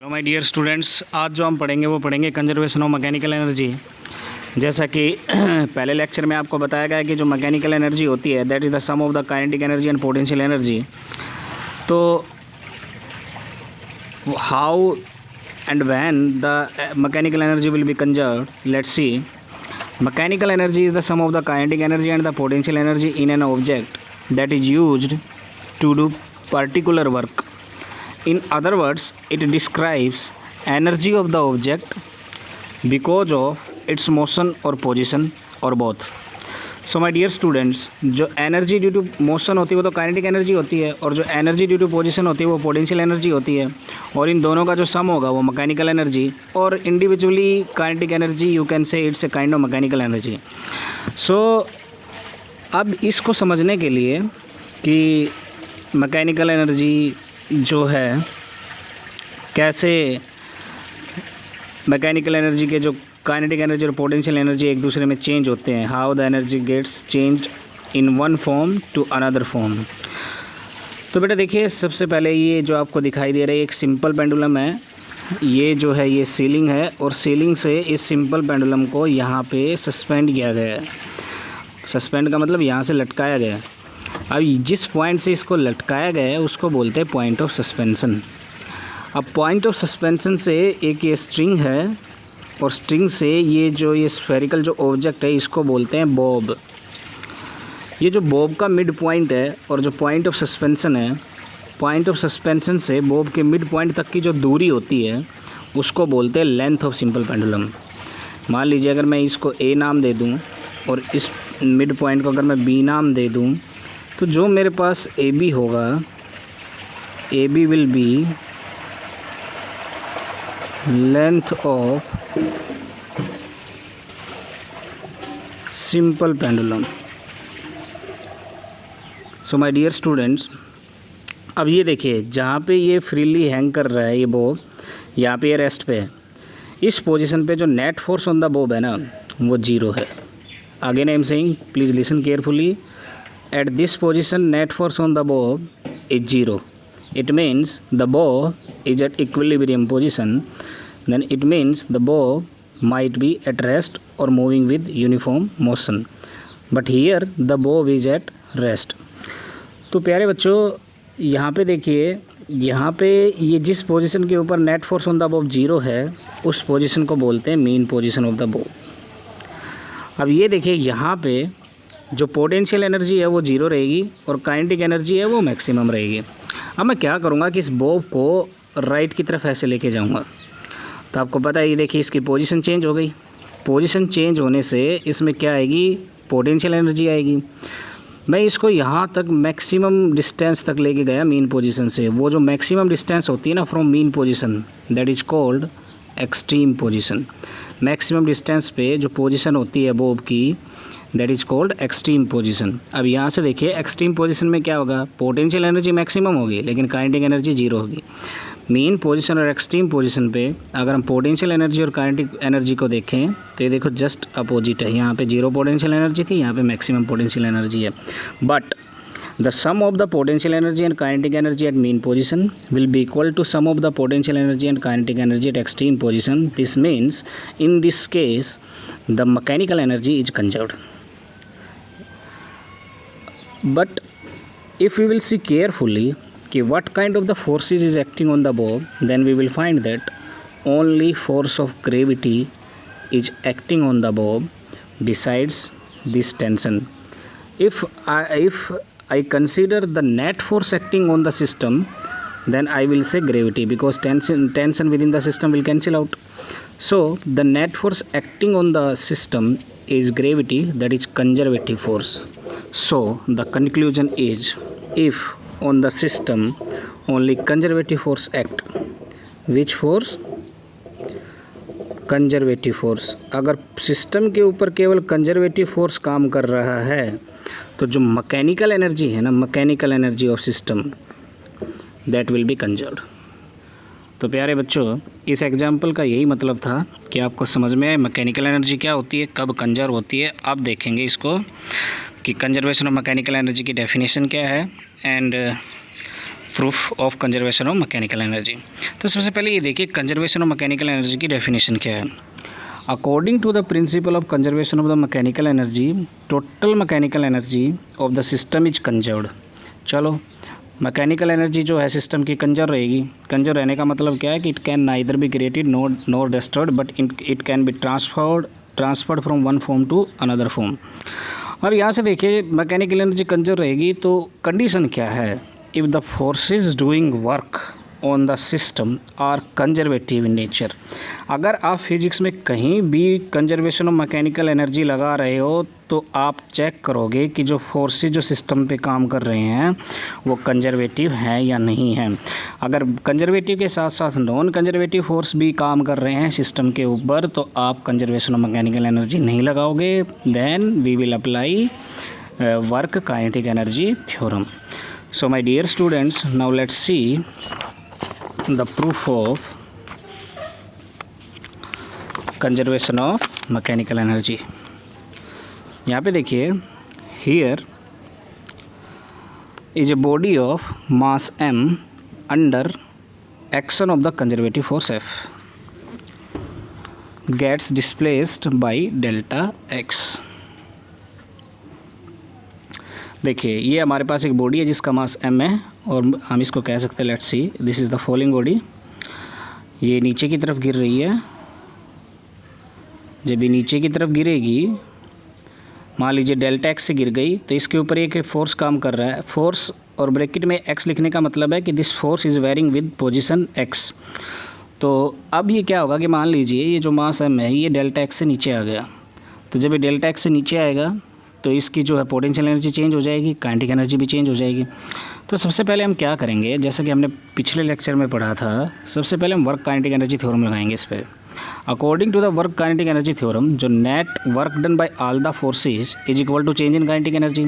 Hello my dear students, आज जो हम पढ़ेंगे वो पढ़ेंगे कंजर्वेशन ऑफ मैकेनिकल एनर्जी। जैसा कि पहले लेक्चर में आपको बताया गया है कि जो मैकेनिकल एनर्जी होती है that is the sum of the kinetic energy and potential energy. तो how and when the mechanical energy will be conserved, let's see. Mechanical energy is the sum of the kinetic energy and the potential energy in an object that is used to do particular work. In other words, it describes energy of the object because of its motion or position or both. So my dear students, जो energy due to motion होती है वो तो kinetic energy होती है, और जो energy due to position होती है वो पोटेंशियल एनर्जी होती है, और इन दोनों का जो सम होगा वो मैकेनिकल एनर्जी। और individually kinetic energy you can say it's a kind of mechanical energy. So अब इसको समझने के लिए कि मैकेनिकल एनर्जी जो है कैसे मैकेनिकल एनर्जी के जो काइनेटिक एनर्जी और पोटेंशियल एनर्जी एक दूसरे में चेंज होते हैं, how the energy gets changed in one form to another form. तो बेटा देखिए, सबसे पहले ये जो आपको दिखाई दे रहा है एक सिंपल पेंडुलम है। ये जो है ये सीलिंग है, और सीलिंग से इस सिंपल पेंडुलम को यहाँ पे सस्पेंड किया गया है। सस्पेंड का मतलब यहाँ से लटकाया गया है। अब जिस पॉइंट से इसको लटकाया गया है उसको बोलते हैं पॉइंट ऑफ सस्पेंशन। अब पॉइंट ऑफ सस्पेंशन से एक ये स्ट्रिंग है, और स्ट्रिंग से ये स्फेरिकल जो ऑब्जेक्ट है इसको बोलते हैं बॉब। ये जो बॉब का मिड पॉइंट है और जो पॉइंट ऑफ सस्पेंशन है, पॉइंट ऑफ सस्पेंशन से बॉब के मिड पॉइंट तक की जो दूरी होती है उसको बोलते हैं लेंथ ऑफ सिंपल पेंडुलम। मान लीजिए अगर मैं इसको ए नाम दे दूँ और इस मिड पॉइंट को अगर मैं बी नाम दे दूँ, तो जो मेरे पास ए बी होगा, A B will be length of simple pendulum. So my dear students, अब ये देखिए जहाँ पे ये फ्रीली हैंग कर रहा है ये बॉब, यहाँ पे ये रेस्ट पे है। इस पोजीशन पे जो net force on the Bob है ना वो 0 है। Again I am saying, please listen carefully. At this position net force on the bob is 0. It means the bob is at equilibrium position. Then it means the bob might be at rest or moving with uniform motion. But here the bob is at rest. तो प्यारे बच्चों यहाँ पे देखिए, यहाँ पे ये जिस पोजीशन के ऊपर net force on the Bob 0 है उस पोजीशन को बोलते हैं mean position of the Bob. अब ये देखिए यहाँ पे जो पोटेंशियल एनर्जी है वो 0 रहेगी और काइनेटिक एनर्जी है वो मैक्सिमम रहेगी। अब मैं क्या करूँगा कि इस बॉब को राइट की तरफ ऐसे लेके जाऊँगा, तो आपको पता है ये देखिए इसकी पोजीशन चेंज हो गई। पोजीशन चेंज होने से इसमें क्या आएगी, पोटेंशियल एनर्जी आएगी। मैं इसको यहाँ तक मैक्सिमम डिस्टेंस तक लेके गया मीन पोजीशन से। वो जो मैक्सिमम डिस्टेंस होती है ना from mean position, that is called extreme position. Maximum distance पे जो पोजीशन होती है बॉब की that is called extreme position. अब यहाँ से देखिए एक्सट्रीम पोजीशन में क्या होगा, पोटेंशियल एनर्जी मैक्सिमम होगी लेकिन काइनेटिक एनर्जी 0 होगी। मीन पोजीशन और एक्सट्रीम पोजीशन पे अगर हम पोटेंशियल एनर्जी और काइनेटिक एनर्जी को देखें तो ये देखो जस्ट अपोजिट है। यहाँ पे 0 पोटेंशियल एनर्जी थी, यहाँ पे मैक्सिमम पोटेंशियल एनर्जी है। But the sum of the potential energy and kinetic energy at mean position will be equal to sum of the potential energy and kinetic energy at extreme position. This means in this case the mechanical energy is conserved. But if we will see carefully कि what kind of the forces is acting on the bob, then we will find that only force of gravity is acting on the bob besides this tension. If I consider the net force acting on the system, then I will say gravity, because tension within the system will cancel out. So the net force acting on the system is gravity, that is conservative force. So the conclusion is, if on the system only conservative force act, which force? Conservative force. अगर system के ऊपर केवल conservative force काम कर रहा है तो जो मैकेनिकल एनर्जी है ना, mechanical energy of system, that will be conserved. तो प्यारे बच्चों, इस एग्जाम्पल का यही मतलब था कि आपको समझ में आए मैकेनिकल एनर्जी क्या होती है, कब कंजर्व होती है। अब देखेंगे इसको कि कंजर्वेशन ऑफ मैकेनिकल एनर्जी की डेफिनेशन क्या है and proof of conservation of mechanical energy. तो सबसे पहले ये देखिए कंजर्वेशन ऑफ मैकेनिकल एनर्जी की डेफिनेशन क्या है। According to the principle of conservation of the mechanical energy, total mechanical energy of the system is conserved. चलो, मैकेनिकल एनर्जी जो है सिस्टम की कंजर्व रहेगी। कंजर्व रहने का मतलब क्या है कि it can neither be created nor destroyed but it can be transferred from one form to another form. अब यहाँ से देखिए मैकेनिकल एनर्जी कंजर्व रहेगी तो कंडीशन क्या है, if the forces doing work on the system are conservative in nature. अगर आप फिजिक्स में कहीं भी कंजर्वेशन ऑफ मैकेनिकल एनर्जी लगा रहे हो तो आप चेक करोगे कि जो फोर्सेस जो सिस्टम पे काम कर रहे हैं वो कंजर्वेटिव हैं या नहीं हैं। अगर कंजर्वेटिव के साथ साथ नॉन कंजर्वेटिव फोर्स भी काम कर रहे हैं सिस्टम के ऊपर तो आप कंजर्वेशन ऑफ मैकेनिकल एनर्जी नहीं लगाओगे। Then we will apply work kinetic energy theorem. So my dear students, now let's see the proof of conservation of mechanical energy। यहाँ पे देखिए, here is a body of mass m under action of the conservative force F gets displaced by delta x। देखिए ये हमारे पास एक body है जिसका मास m है और हम इसको कह सकते हैं, let's see this is the following body. ये नीचे की तरफ गिर रही है। जब ये नीचे की तरफ गिरेगी, मान लीजिए डेल्टा x से गिर गई, तो इसके ऊपर एक फोर्स काम कर रहा है। फोर्स और ब्रैकेट में x लिखने का मतलब है कि this force is varying with position x। तो अब ये क्या होगा कि मान लीजिए ये जो मास m है ये डेल्टा x से नीचे आ गया। तो जब ये डेल्टा x से नीचे आएगा तो इसकी जो है पोटेंशियल एनर्जी चेंज हो जाएगी, काइनेटिक एनर्जी भी चेंज हो जाएगी। तो सबसे पहले हम क्या करेंगे, जैसा कि हमने पिछले लेक्चर में पढ़ा था, सबसे पहले हम वर्क काइनेटिक एनर्जी थ्योरम लगाएंगे इस पर। According to the work kinetic energy theorem, जो net work done by all the forces is equal to change in kinetic energy.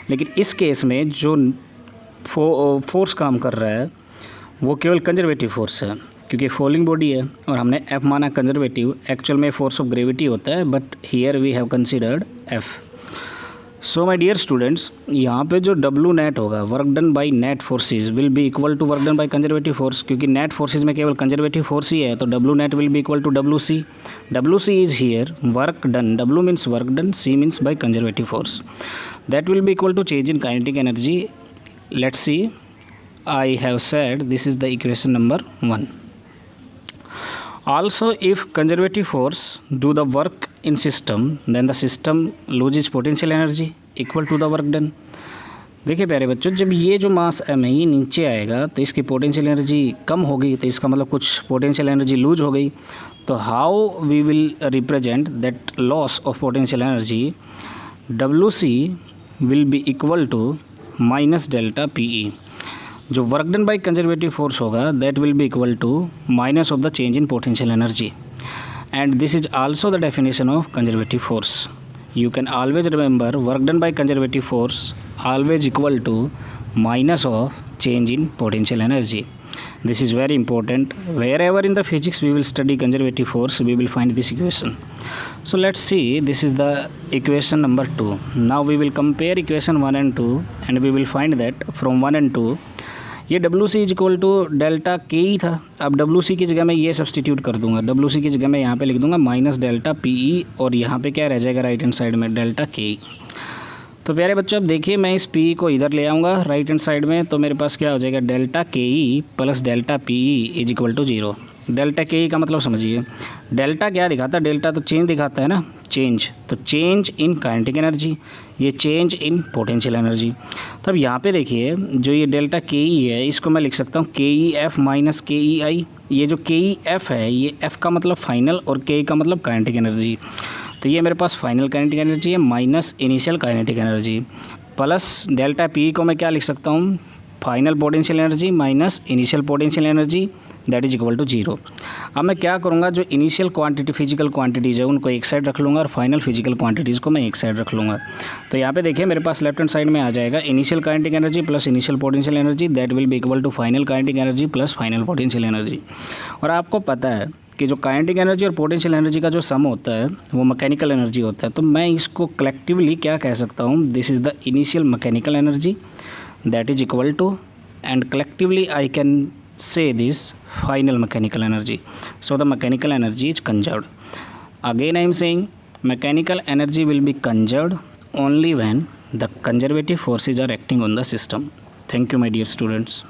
लेकिन इस केस में जो फोर्स काम कर रहा है वो केवल कंजर्वेटिव फोर्स है, क्योंकि फॉलिंग बॉडी है और हमने F माना कंजर्वेटिव। एक्चुअल में फोर्स ऑफ ग्रेविटी होता है, but here we have considered F। So my dear students, यहाँ पे जो W नेट होगा, work done by net forces will be equal to work done by conservative force. क्योंकि net forces में केवल conservative force ही है, तो W net will be equal to WC। WC is here work done. W means work done, C means by conservative force. That will be equal to change in kinetic energy. Let's see, I have said this is the equation number 1। Also, if conservative force do the work in system, then the system loses potential energy equal to the work done। देखिए प्यारे बच्चों, जब ये जो मास m है ये नीचे आएगा तो इसकी पोटेंशियल एनर्जी कम होगी, तो इसका मतलब कुछ पोटेंशियल एनर्जी लूज हो गई। तो how we will represent that loss of potential energy, WC will be equal to minus delta PE। जो work done by conservative force होगा that will be equal to minus of the change in potential energy, and this is also the definition of conservative force. You can always remember work done by conservative force always equal to minus of change in potential energy. This is very important. Wherever in the physics we will study conservative force we will find this equation. So let's see, this is the equation number 2। Now we will compare equation 1 and 2 and we will find that from 1 and 2 ये WC is equal to delta KE था। अब WC की जगह मैं ये substitute कर दूंगा। WC की जगह मैं यहाँ पे लिख दूंगा माइनस डेल्टा PE, और यहाँ पे क्या रह जाएगा राइट हैंड साइड में, डेल्टा KE। तो प्यारे बच्चों अब देखिए, मैं इस PE को इधर ले आऊँगा राइट हैंड साइड में, तो मेरे पास क्या हो जाएगा, delta KE plus delta PE is equal to 0। Delta KE का मतलब समझिए, डेल्टा क्या दिखाता है, डेल्टा तो चेंज दिखाता है ना, चेंज। तो चेंज इन काइनेटिक एनर्जी, ये चेंज इन पोटेंशियल एनर्जी। तो अब यहाँ पे देखिए जो ये डेल्टा KE है इसको मैं लिख सकता हूँ KEF माइनस KEI। ये जो KEF है ये F का मतलब फाइनल और KE का मतलब काइनेटिक एनर्जी। तो ये मेरे पास फाइनल काइनेटिक एनर्जी है minus initial kinetic energy, plus delta PE को मैं क्या लिख सकता हूँ, final potential energy minus initial potential energy, that is equal to 0। अब मैं क्या करूँगा, जो इनिशियल क्वांटिटी फिजिकल क्वांटिटीज़ है उनको एक साइड रख लूँगा और फाइनल फिजिकल क्वांटिटीज़ को मैं एक साइड रख लूँगा। तो यहाँ पे देखिए मेरे पास लेफ्ट हैंड साइड में आ जाएगा initial kinetic energy plus initial potential energy, that will be equal to final kinetic energy plus final potential energy. और आपको पता है कि जो काइनेटिक एनर्जी और पोटेंशियल एनर्जी का जो सम होता है वो मैकेनिकल एनर्जी होता है। तो मैं इसको कलेक्टिवली क्या कह सकता हूँ, this is the initial mechanical energy that is equal to and collectively I can say this final mechanical energy. So the mechanical energy is conserved. Again I am saying mechanical energy will be conserved only when the conservative forces are acting on the system. Thank you my dear students.